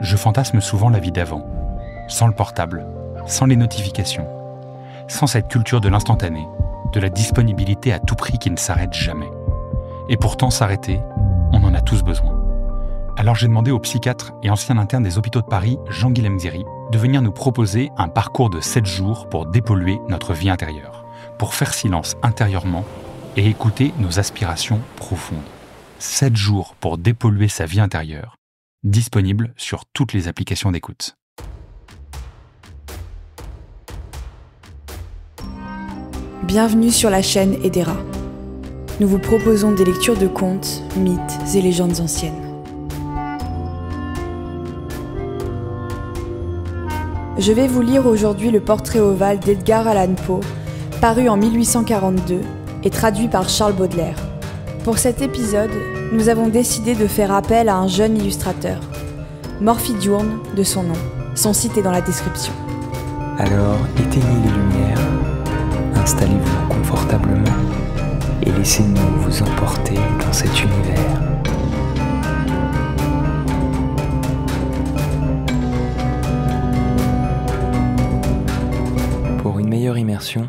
je fantasme souvent la vie d'avant, sans le portable, sans les notifications, sans cette culture de l'instantané, de la disponibilité à tout prix qui ne s'arrête jamais. Et pourtant s'arrêter, on en a tous besoin. Alors j'ai demandé au psychiatre et ancien interne des hôpitaux de Paris, Jean-Guilhem Ziri, de venir nous proposer un parcours de 7 jours pour dépolluer notre vie intérieure, pour faire silence intérieurement et écouter nos aspirations profondes. 7 jours pour dépolluer sa vie intérieure, disponible sur toutes les applications d'écoute. Bienvenue sur la chaîne Edera. Nous vous proposons des lectures de contes, mythes et légendes anciennes. Je vais vous lire aujourd'hui le portrait ovale d'Edgar Allan Poe, paru en 1842 et traduit par Charles Baudelaire. Pour cet épisode, nous avons décidé de faire appel à un jeune illustrateur, Morphy Diurne de son nom. Son site est dans la description. Alors éteignez les lumières, installez-vous confortablement et laissez-nous vous emporter dans cet univers. Pour une meilleure immersion,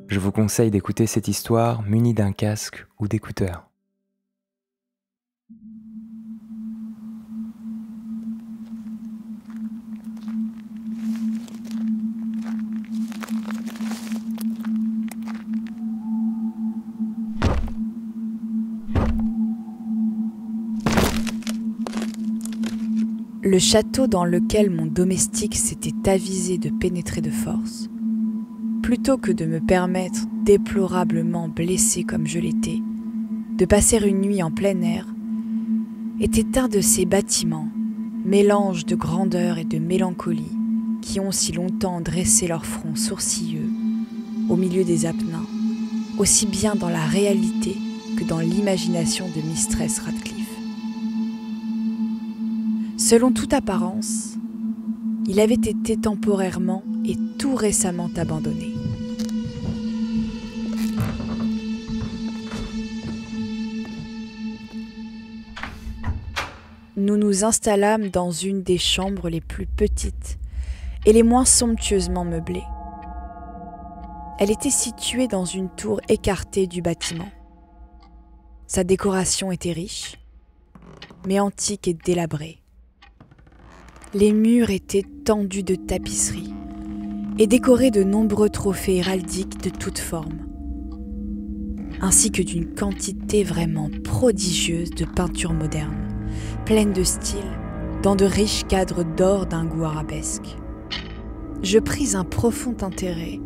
je vous conseille d'écouter cette histoire munie d'un casque ou d'écouteurs. Le château dans lequel mon domestique s'était avisé de pénétrer de force, plutôt que de me permettre, déplorablement blessé comme je l'étais, de passer une nuit en plein air, était un de ces bâtiments, mélange de grandeur et de mélancolie, qui ont si longtemps dressé leur front sourcilleux au milieu des Apennins, aussi bien dans la réalité que dans l'imagination de Mistress Radcliffe. Selon toute apparence, il avait été temporairement et tout récemment abandonné. Nous nous installâmes dans une des chambres les plus petites et les moins somptueusement meublées. Elle était située dans une tour écartée du bâtiment. Sa décoration était riche, mais antique et délabrée. Les murs étaient tendus de tapisseries et décorés de nombreux trophées héraldiques de toutes formes, ainsi que d'une quantité vraiment prodigieuse de peintures modernes, pleines de style, dans de riches cadres d'or d'un goût arabesque. Je pris un profond intérêt.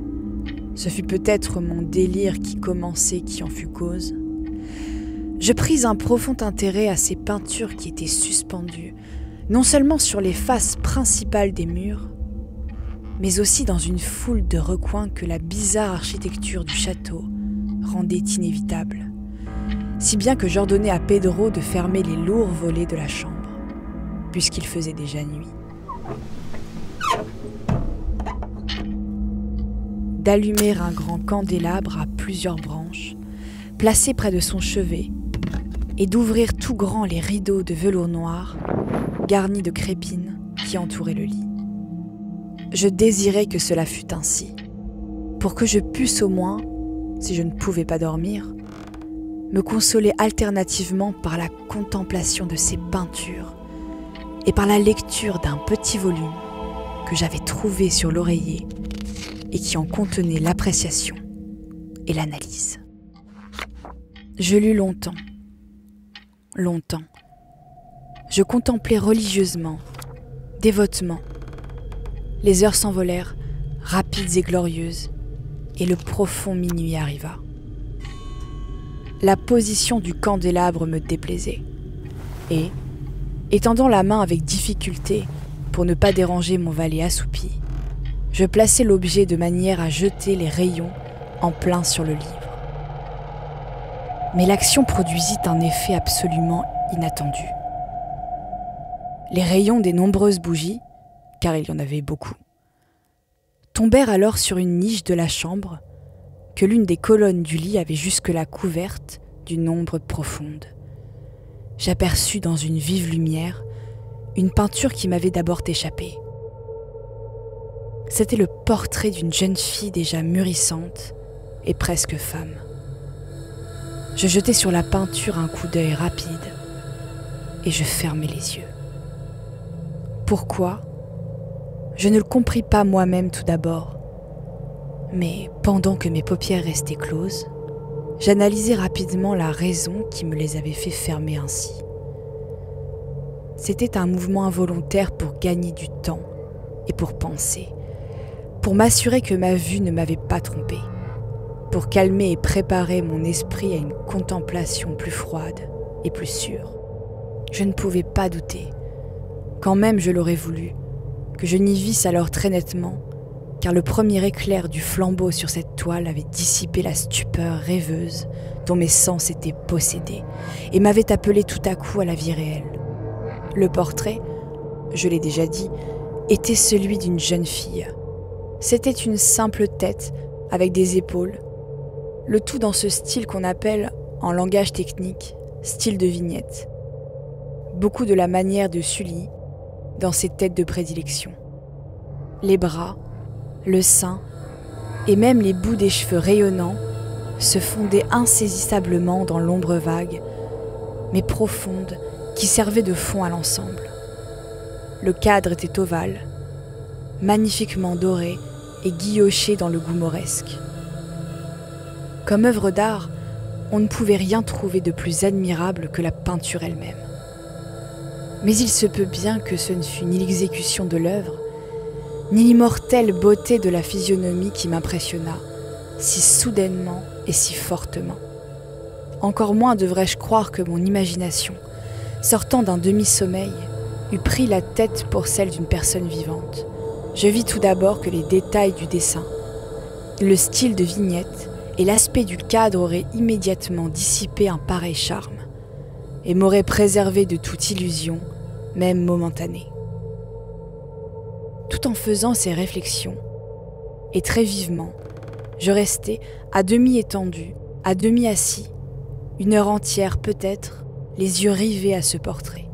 Ce fut peut-être mon délire qui commençait qui en fut cause. Je pris un profond intérêt à ces peintures qui étaient suspendues, non seulement sur les faces principales des murs, mais aussi dans une foule de recoins que la bizarre architecture du château rendait inévitable, si bien que j'ordonnai à Pedro de fermer les lourds volets de la chambre, puisqu'il faisait déjà nuit. D'allumer un grand candélabre à plusieurs branches, placé près de son chevet, et d'ouvrir tout grand les rideaux de velours noir, garnis de crépines qui entouraient le lit. Je désirais que cela fût ainsi, pour que je pusse au moins, si je ne pouvais pas dormir, me consoler alternativement par la contemplation de ces peintures et par la lecture d'un petit volume que j'avais trouvé sur l'oreiller et qui en contenait l'appréciation et l'analyse. Je lus longtemps. Je contemplais religieusement, dévotement. Les heures s'envolèrent, rapides et glorieuses, et le profond minuit arriva. La position du candélabre me déplaisait, et, étendant la main avec difficulté pour ne pas déranger mon valet assoupi, je plaçai l'objet de manière à jeter les rayons en plein sur le livre. Mais l'action produisit un effet absolument inattendu. Les rayons des nombreuses bougies, car il y en avait beaucoup, tombèrent alors sur une niche de la chambre que l'une des colonnes du lit avait jusque-là couverte d'une ombre profonde. J'aperçus dans une vive lumière une peinture qui m'avait d'abord échappé. C'était le portrait d'une jeune fille déjà mûrissante et presque femme. Je jetai sur la peinture un coup d'œil rapide et je fermai les yeux. Pourquoi ? Je ne le compris pas moi-même tout d'abord, mais pendant que mes paupières restaient closes, j'analysai rapidement la raison qui me les avait fait fermer ainsi. C'était un mouvement involontaire pour gagner du temps et pour penser, pour m'assurer que ma vue ne m'avait pas trompée, pour calmer et préparer mon esprit à une contemplation plus froide et plus sûre. Je ne pouvais pas douter, quand même je l'aurais voulu, que je n'y visse alors très nettement, car le premier éclair du flambeau sur cette toile avait dissipé la stupeur rêveuse dont mes sens étaient possédés et m'avait appelé tout à coup à la vie réelle. Le portrait, je l'ai déjà dit, était celui d'une jeune fille. C'était une simple tête avec des épaules, le tout dans ce style qu'on appelle, en langage technique, style de vignette. Beaucoup de la manière de Sully dans ses têtes de prédilection. Les bras, le sein et même les bouts des cheveux rayonnants se fondaient insaisissablement dans l'ombre vague, mais profonde, qui servait de fond à l'ensemble. Le cadre était ovale, magnifiquement doré et guilloché dans le goût mauresque. Comme œuvre d'art, on ne pouvait rien trouver de plus admirable que la peinture elle-même. Mais il se peut bien que ce ne fût ni l'exécution de l'œuvre, ni l'immortelle beauté de la physionomie qui m'impressionna, si soudainement et si fortement. Encore moins devrais-je croire que mon imagination, sortant d'un demi-sommeil, eût pris la tête pour celle d'une personne vivante. Je vis tout d'abord que les détails du dessin, le style de vignette et l'aspect du cadre auraient immédiatement dissipé un pareil charme et m'auraient préservé de toute illusion, même momentanée. Tout en faisant ces réflexions, et très vivement, je restai à demi étendu, à demi assis, une heure entière peut-être, les yeux rivés à ce portrait.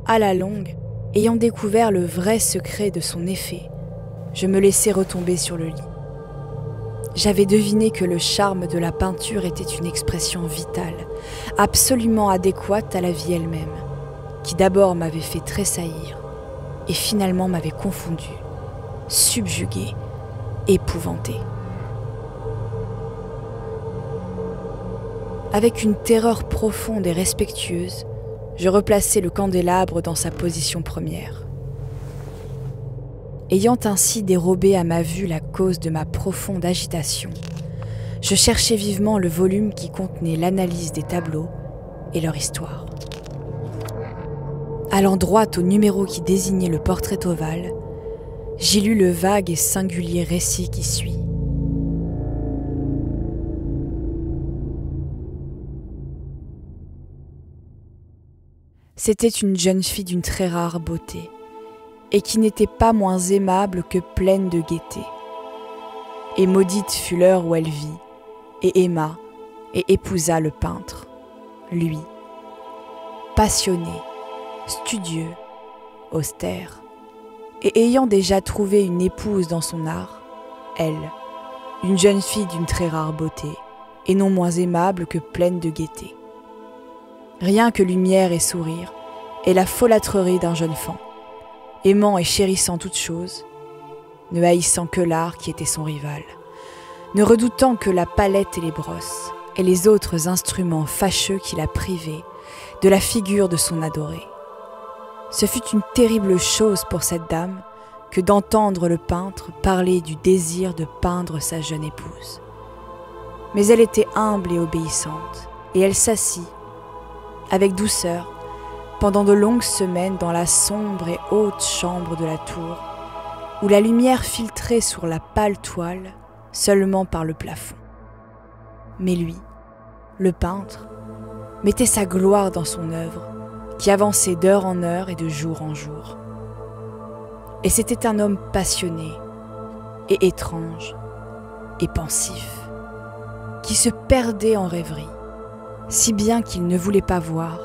À la longue, ayant découvert le vrai secret de son effet, je me laissai retomber sur le lit. J'avais deviné que le charme de la peinture était une expression vitale, absolument adéquate à la vie elle-même, qui d'abord m'avait fait tressaillir et finalement m'avait confondu, subjugué, épouvanté. Avec une terreur profonde et respectueuse, je replaçai le candélabre dans sa position première. Ayant ainsi dérobé à ma vue la cause de ma profonde agitation, je cherchai vivement le volume qui contenait l'analyse des tableaux et leur histoire. Allant droit au numéro qui désignait le portrait ovale, j'y lus le vague et singulier récit qui suit. C'était une jeune fille d'une très rare beauté, et qui n'était pas moins aimable que pleine de gaieté. Et maudite fut l'heure où elle vit, et aima, et épousa le peintre, lui, passionné, studieux, austère, et ayant déjà trouvé une épouse dans son art, elle, une jeune fille d'une très rare beauté, et non moins aimable que pleine de gaieté. Rien que lumière et sourire, et la folâtrerie d'un jeune faon, aimant et chérissant toutes choses, ne haïssant que l'art qui était son rival, ne redoutant que la palette et les brosses, et les autres instruments fâcheux qui la privaient de la figure de son adoré. Ce fut une terrible chose pour cette dame que d'entendre le peintre parler du désir de peindre sa jeune épouse. Mais elle était humble et obéissante, et elle s'assit, avec douceur, pendant de longues semaines dans la sombre et haute chambre de la tour, où la lumière filtrait sur la pâle toile seulement par le plafond. Mais lui, le peintre, mettait sa gloire dans son œuvre, qui avançait d'heure en heure et de jour en jour. Et c'était un homme passionné, et étrange, et pensif, qui se perdait en rêverie, si bien qu'il ne voulait pas voir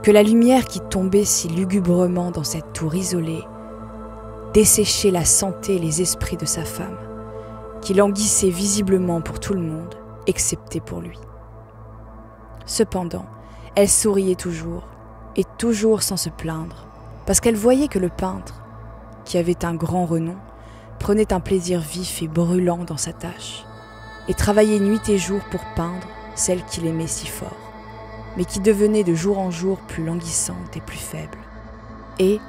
que la lumière qui tombait si lugubrement dans cette tour isolée desséchait la santé et les esprits de sa femme, qui languissait visiblement pour tout le monde, excepté pour lui. Cependant, elle souriait toujours, et toujours sans se plaindre, parce qu'elle voyait que le peintre, qui avait un grand renom, prenait un plaisir vif et brûlant dans sa tâche, et travaillait nuit et jour pour peindre celle qu'il aimait si fort, mais qui devenait de jour en jour plus languissante et plus faible. Et,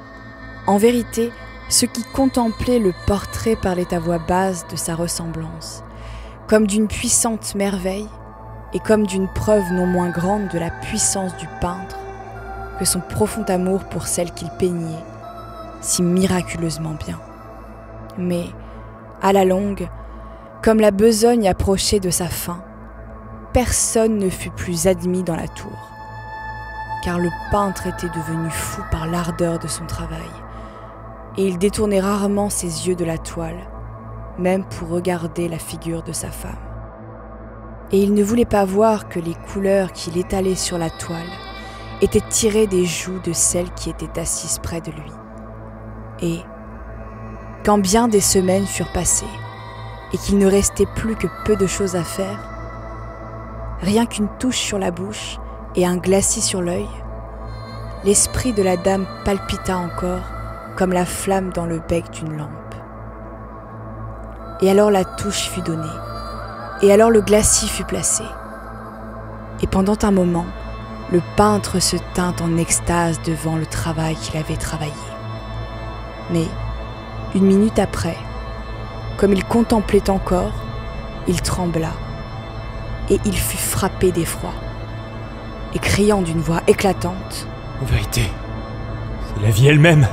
en vérité, ceux qui contemplaient le portrait parlaient à voix basse de sa ressemblance, comme d'une puissante merveille, et comme d'une preuve non moins grande de la puissance du peintre que son profond amour pour celle qu'il peignait si miraculeusement bien. Mais, à la longue, comme la besogne approchait de sa fin, personne ne fut plus admis dans la tour, car le peintre était devenu fou par l'ardeur de son travail, et il détournait rarement ses yeux de la toile, même pour regarder la figure de sa femme. Et il ne voulait pas voir que les couleurs qu'il étalait sur la toile étaient tirées des joues de celle qui était assise près de lui. Et, quand bien des semaines furent passées, et qu'il ne restait plus que peu de choses à faire, rien qu'une touche sur la bouche et un glacis sur l'œil, l'esprit de la dame palpita encore comme la flamme dans le bec d'une lampe. Et alors la touche fut donnée, et alors le glacis fut placé. Et pendant un moment, le peintre se tint en extase devant le travail qu'il avait travaillé. Mais, une minute après, comme il contemplait encore, il trembla, et il fut frappé d'effroi, et criant d'une voix éclatante « En vérité, c'est la vie elle-même !»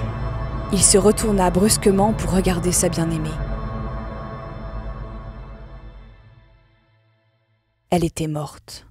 Il se retourna brusquement pour regarder sa bien-aimée. Elle était morte.